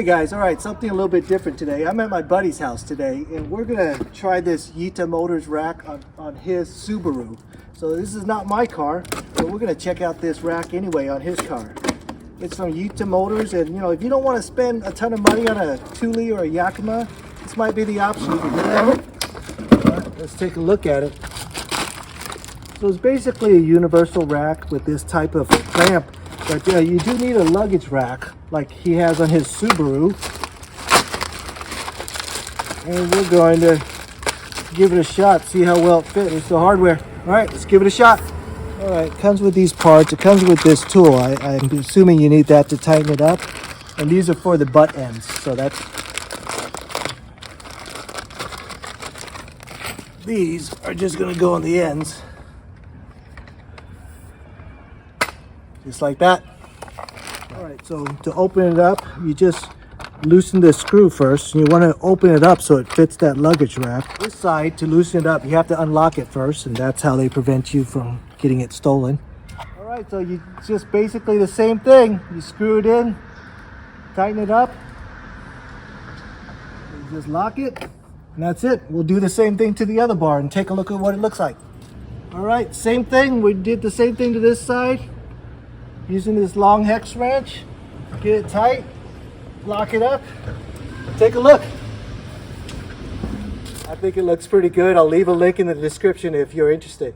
Hey guys, all right, something a little bit different today. I'm at my buddy's house today, and we're gonna try this YitaMotor's rack on his Subaru. So this is not my car, but we're gonna check out this rack anyway on his car. It's from YitaMotor's, and you know, if you don't want to spend a ton of money on a Thule or a Yakima, this might be the option. Let's take a look at it. So it's basically a universal rack with this type of clamp, but you do need a luggage rack like he has on his Subaru. And we're going to give it a shot, see how well it fits. It's the hardware. All right, let's give it a shot. All right, it comes with these parts. It comes with this tool. I'm assuming you need that to tighten it up. And these are for the butt ends. So these are just gonna go on the ends. Just like that. All right, so to open it up, you just loosen the screw first. You want to open it up so it fits that luggage rack. This side, to loosen it up, you have to unlock it first, and that's how they prevent you from getting it stolen. All right, so it's just basically the same thing. You screw it in, tighten it up, you just lock it, and that's it. We'll do the same thing to the other bar and take a look at what it looks like. All right, same thing. We did the same thing to this side. Using this long hex wrench, get it tight, lock it up, take a look. I think it looks pretty good. I'll leave a link in the description if you're interested.